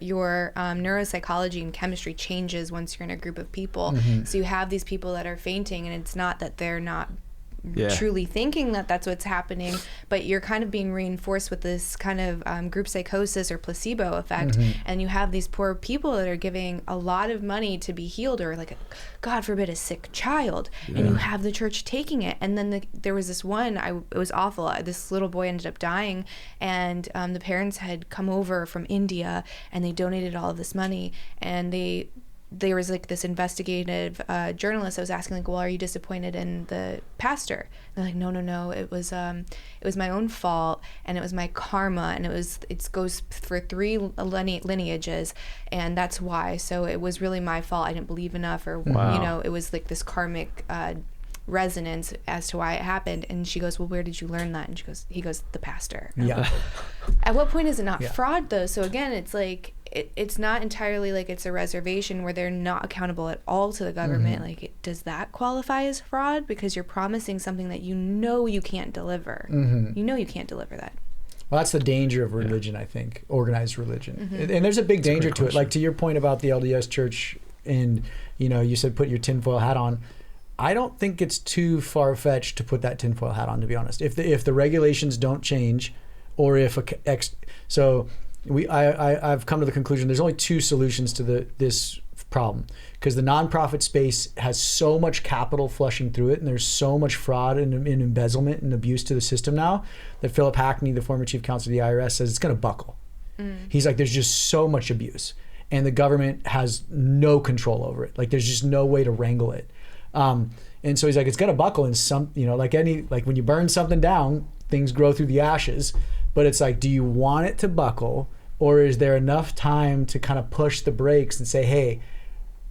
your neuropsychology and chemistry changes once you're in a group of people. So you have these people that are fainting, and it's not that they're not truly thinking that that's what's happening, but you're kind of being reinforced with this kind of group psychosis or placebo effect. And you have these poor people that are giving a lot of money to be healed, or like, God forbid, a sick child, and you have the church taking it. And then there was this one, it was awful. This little boy ended up dying, and the parents had come over from India, and they donated all of this money, and there was like this investigative journalist that was asking, like, well, are you disappointed in the pastor? And they're like, no, it was my own fault, and it was my karma, and it goes for 3 lineages, and that's why. So it was really my fault. I didn't believe enough, or it was like this karmic resonance as to why it happened. And she goes, well, where did you learn that? And he goes, the pastor. At what point is it not fraud, though? So again, it's like, it's not entirely like it's a reservation where they're not accountable at all to the government. Like, does that qualify as fraud? Because you're promising something that you can't deliver. You can't deliver that. Well, that's the danger of religion, I think, organized religion. And there's a big danger to it. Like, to your point about the LDS church, and, you said put your tinfoil hat on. I don't think it's too far-fetched to put that tinfoil hat on, to be honest. If the regulations don't change, or if I've come to the conclusion there's only 2 solutions to this problem, because the nonprofit space has so much capital flushing through it, and there's so much fraud and embezzlement and abuse to the system now, that Philip Hackney, the former chief counsel of the IRS, says it's going to buckle. He's like, there's just so much abuse, and the government has no control over it. Like, there's just no way to wrangle it. And so he's like, it's going to buckle, and like when you burn something down, things grow through the ashes. But it's like, do you want it to buckle, or is there enough time to kind of push the brakes and say, hey,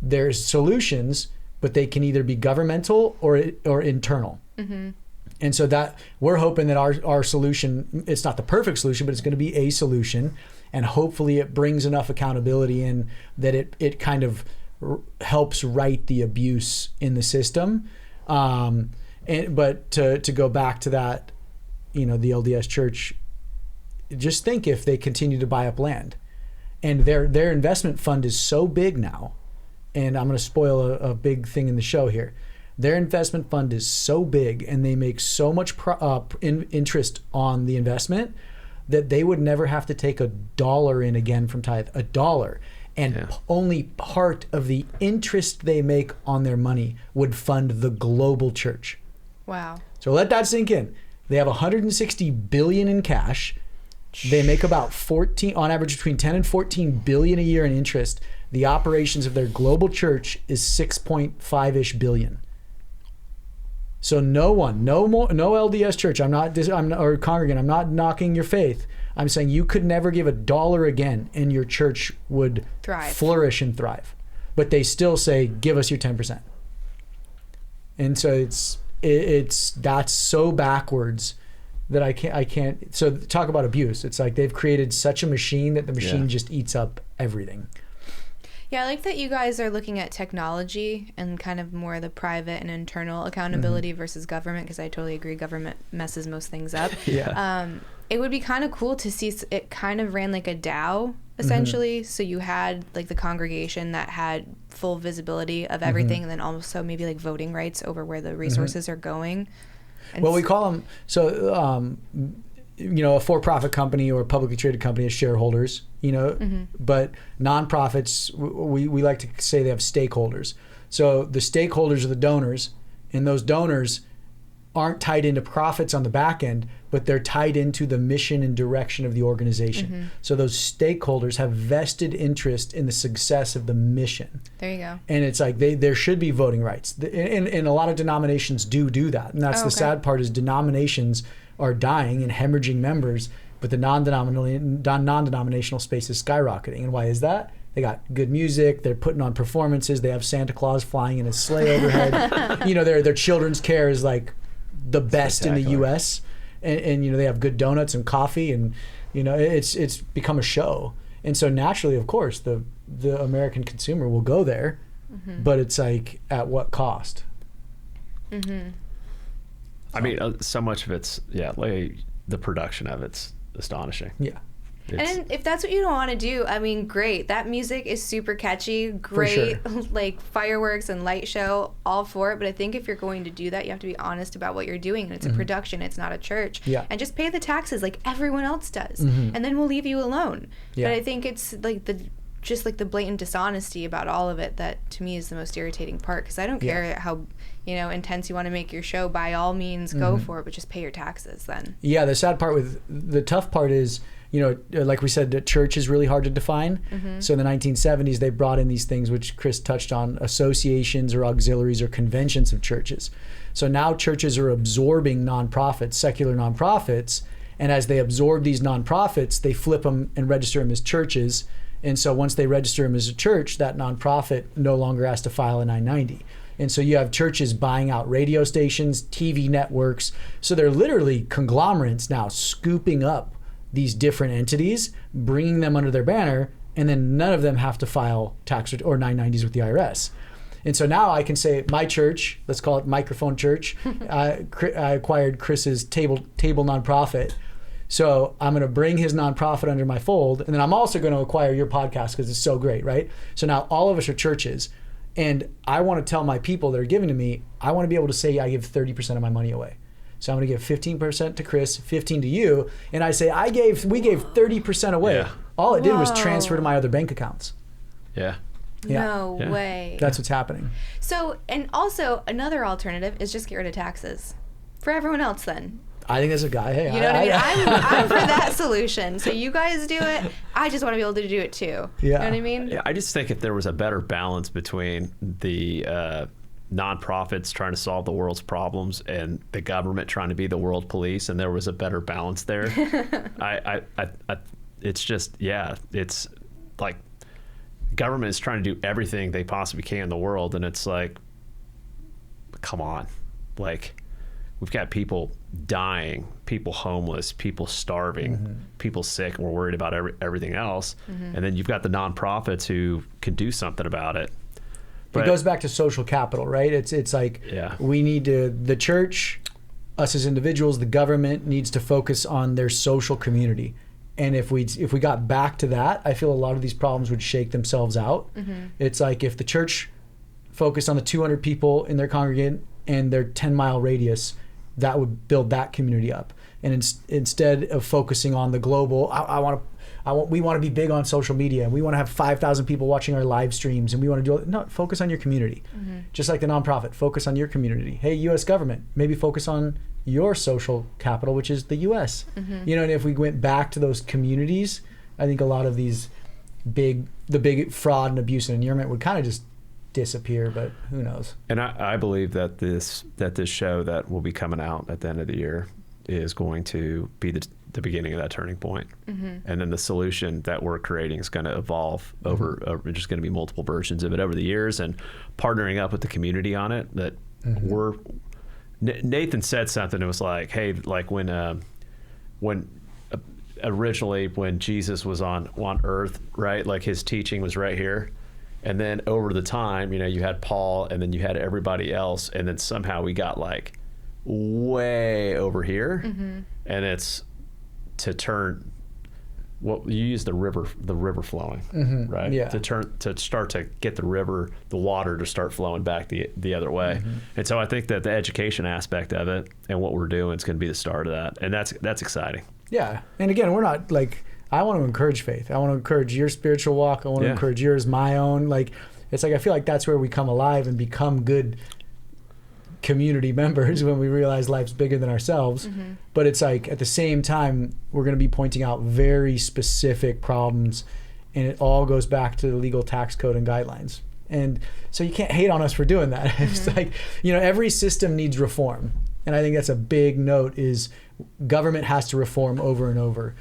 there's solutions, but they can either be governmental or internal. And so that we're hoping that our solution, it's not the perfect solution, but it's going to be a solution, and hopefully it brings enough accountability in that it kind of helps right the abuse in the system. But to go back to that, the LDS church, just think if they continue to buy up land, and their investment fund is so big now, and I'm going to spoil a big thing in the show here. Their investment fund is so big, and they make so much interest on the investment, that they would never have to take $1 in again from tithe, $1. And only part of the interest they make on their money would fund the global church. Wow. So let that sink in. They have $160 billion in cash. They make about on average between 10 and 14 billion a year in interest. The operations of their global church is 6.5-ish billion. So no LDS church, or congregant, I'm not knocking your faith. I'm saying you could never give $1 again, and your church would flourish and thrive. But they still say, give us your 10%. And so that's so backwards that I can't. So talk about abuse. It's like they've created such a machine that the machine just eats up everything. Yeah, I like that you guys are looking at technology and kind of more the private and internal accountability versus government, because I totally agree government messes most things up. It would be kind of cool to see it kind of ran like a DAO, essentially. So you had like the congregation that had full visibility of everything, and then also maybe like voting rights over where the resources are going. And we call them, a for-profit company or a publicly traded company as shareholders, but nonprofits, we like to say they have stakeholders. So the stakeholders are the donors, and those donors aren't tied into profits on the back end, but they're tied into the mission and direction of the organization. So those stakeholders have vested interest in the success of the mission. There you go. And it's like there should be voting rights. And a lot of denominations do that. And that's the sad part, is denominations are dying and hemorrhaging members, but the non-denominational space is skyrocketing. And why is that? They got good music. They're putting on performances. They have Santa Claus flying in a sleigh overhead. Their children's care is like the best in the U.S. And they have good donuts and coffee, and it's become a show. And so naturally, of course, the American consumer will go there, but it's like, at what cost? I mean, so much of it's like the production of it's astonishing. And if that's what you don't want to do, I mean, great. That music is super catchy, great, sure. like fireworks and light show, all for it. But I think if you're going to do that, you have to be honest about what you're doing. And it's a production, it's not a church. Yeah. And just pay the taxes like everyone else does. And then we'll leave you alone. Yeah. But I think it's like the blatant dishonesty about all of it that to me is the most irritating part, because I don't care how intense you want to make your show. By all means go for it, but just pay your taxes then. Yeah, the sad part the tough part is, like we said, the church is really hard to define. So in the 1970s they brought in these things which Chris touched on, associations or auxiliaries or conventions of churches. So now churches are absorbing nonprofits, secular nonprofits, and as they absorb these nonprofits, they flip them and register them as churches. And so once they register them as a church, that nonprofit no longer has to file a 990. And so you have churches buying out radio stations, TV networks. So they're literally conglomerates now scooping up these different entities, bringing them under their banner, and then none of them have to file tax or 990s with the IRS. And so now I can say my church, let's call it Microphone Church, I acquired Chris's table nonprofit. So I'm going to bring his nonprofit under my fold, and then I'm also going to acquire your podcast because it's so great, right? So now all of us are churches, and I want to tell my people that are giving to me, I want to be able to say I give 30% of my money away. So I'm going to give 15% to Chris, 15 to you, and I say we gave 30% away. Yeah. All it did was transfer to my other bank accounts. Yeah. No way. That's what's happening. So, and also another alternative is just get rid of taxes for everyone else then. I think that's a guy. Hey, you know what I mean? I'm for that solution. So you guys do it. I just want to be able to do it too. Yeah. You know what I mean? Yeah, I just think if there was a better balance between the nonprofits trying to solve the world's problems and the government trying to be the world police, and there was a better balance there, it's just, it's like government is trying to do everything they possibly can in the world, and it's like, come on, like. We've got people dying, people homeless, people starving, people sick, and we're worried about everything else. And then you've got the nonprofits who can do something about it. But it goes back to social capital, right? It's like we need to, the church, us as individuals, the government needs to focus on their social community. And if we got back to that, I feel a lot of these problems would shake themselves out. It's like if the church focused on the 200 people in their congregate and their 10-mile radius, that would build that community up. And instead of focusing on the global, we want to be big on social media, and we want to have 5,000 people watching our live streams, and we want to focus on your community. Just like the nonprofit, focus on your community. Hey, U.S. government, maybe focus on your social capital, which is the U.S. And if we went back to those communities, I think a lot of these the big fraud and abuse and inearment would kind of just disappear, but who knows? And I believe that this show that will be coming out at the end of the year is going to be the beginning of that turning point. And then the solution that we're creating is going to evolve over just going to be multiple versions of it over the years, and partnering up with the community on it. That Nathan said something. It was like, hey, like when originally when Jesus was on earth, right? Like his teaching was right here. And then over the time, you had Paul, and then you had everybody else, and then somehow we got like way over here, and it's to turn. Well, you use the river flowing, right? Yeah. To start to get the water to start flowing back the other way. And so I think that the education aspect of it and what we're doing is going to be the start of that, and that's exciting. Yeah, and again, we're not like. I want to encourage faith. I want to encourage your spiritual walk. I want to encourage yours, my own. Like, it's like I feel like that's where we come alive and become good community members when we realize life's bigger than ourselves. But it's like at the same time, we're going to be pointing out very specific problems, and it all goes back to the legal tax code and guidelines. And so you can't hate on us for doing that. It's like, every system needs reform. And I think that's a big note is government has to reform over and over.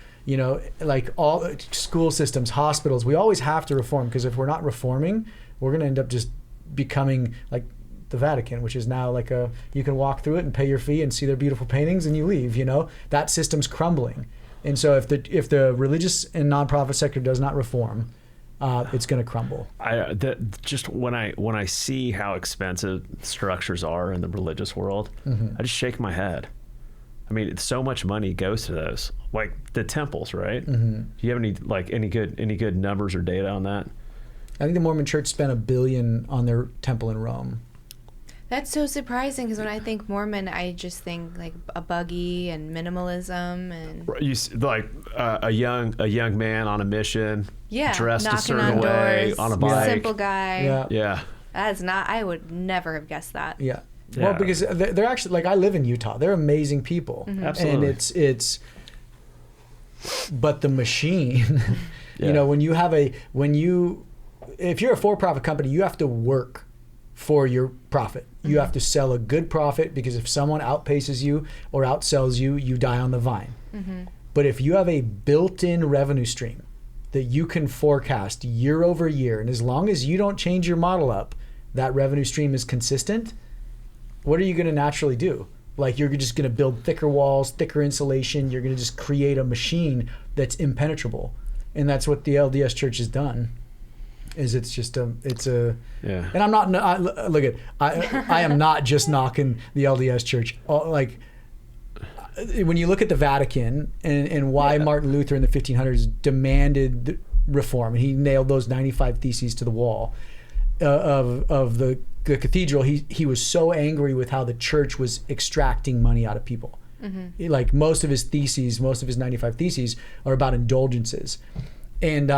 Like all school systems, hospitals, we always have to reform, because if we're not reforming, we're going to end up just becoming like the Vatican, which is now like you can walk through it and pay your fee and see their beautiful paintings and you leave, that system's crumbling. And so if the religious and nonprofit sector does not reform, it's going to crumble. Just when I see how expensive structures are in the religious world, I just shake my head. I mean, so much money goes to those. like the temples, right? Do you have any good numbers or data on that? I think the Mormon Church spent $1 billion on their temple in Rome. That's so surprising, because when I think Mormon, I just think like a buggy and minimalism and A young man on a mission, dressed a certain way, on a bike, simple guy. Yeah. That is not. I would never have guessed that. Yeah. Well, because they're actually, like, I live in Utah. They're amazing people. Absolutely. And it's but the machine, you know, if you're a for-profit company, you have to work for your profit. You have to sell a good profit, because if someone outpaces you or outsells you, you die on the vine. But if you have a built-in revenue stream that you can forecast year over year, and as long as you don't change your model up, that revenue stream is consistent, what are you going to naturally do? Like, you're just going to build thicker walls, thicker insulation. You're going to just create a machine that's impenetrable. And that's what the LDS Church has done. And I'm not, I am not just knocking the LDS Church. Like, when you look at the Vatican and why Martin Luther in the 1500s demanded reform, and he nailed those 95 theses to the wall of the cathedral, he was so angry with how the church was extracting money out of people. Like, most of his 95 theses are about indulgences. And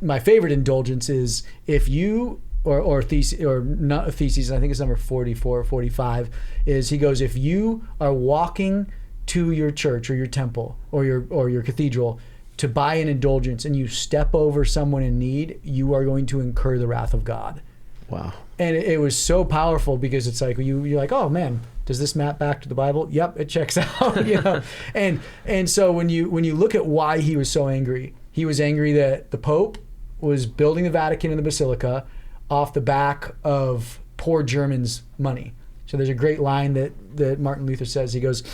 my favorite indulgence is, if you or thesis, or not theses, I think it's number 44 or 45, is he goes, if you are walking to your church or your temple or your cathedral to buy an indulgence and you step over someone in need, you are going to incur the wrath of God. Wow. And it was so powerful, because it's like, you're like, oh man, does this map back to the Bible? Yep, it checks out. You know, and so when you look at why he was so angry, he was angry that the Pope was building the Vatican and the Basilica off the back of poor Germans' money. So there's a great line that Martin Luther says. He goes,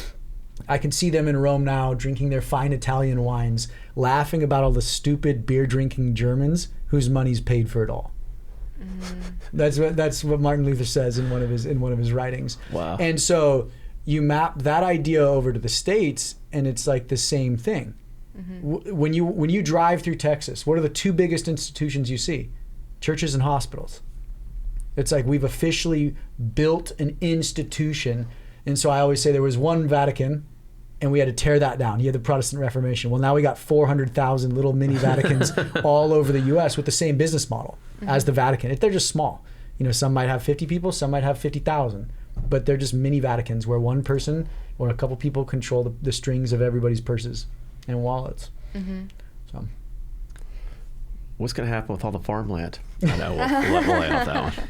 I can see them in Rome now, drinking their fine Italian wines, laughing about all the stupid beer-drinking Germans whose money's paid for it all. That's what Martin Luther says in one of his writings. Wow. And so you map that idea over to the States, and it's like the same thing. When you drive through Texas, what are the two biggest institutions you see? Churches and hospitals. It's like, we've officially built an institution. And so I always say there was one Vatican, and we had to tear that down. You had the Protestant Reformation. Well, now we got 400,000 little mini Vaticans all over the U.S. with the same business model as the Vatican. They're just small. You know, some might have 50 people, some might have 50,000, but they're just mini Vaticans where one person or a couple people control the strings of everybody's purses and wallets. So, what's going to happen with all the farmland? I know we'll lay off that one.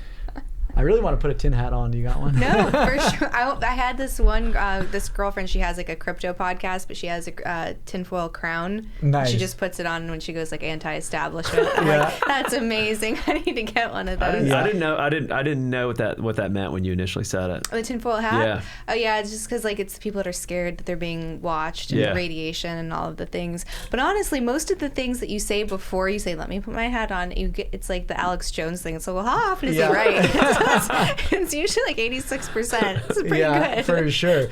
I really want to put a tin hat on. Do you got one? No, for sure. I had this one, this girlfriend, she has like a crypto podcast, but she has a tinfoil crown. Nice. She just puts it on when she goes like anti-establishment. I'm like, that's amazing. I need to get one of those. I didn't know what that meant when you initially said it. The tinfoil hat? Yeah. Oh yeah, it's just because like it's people that are scared that they're being watched and the radiation and all of the things. But honestly, most of the things that you say before you say, let me put my hat on, it's like the Alex Jones thing. It's like, well, how often is he right? It's usually like 86%. It's pretty good. For sure.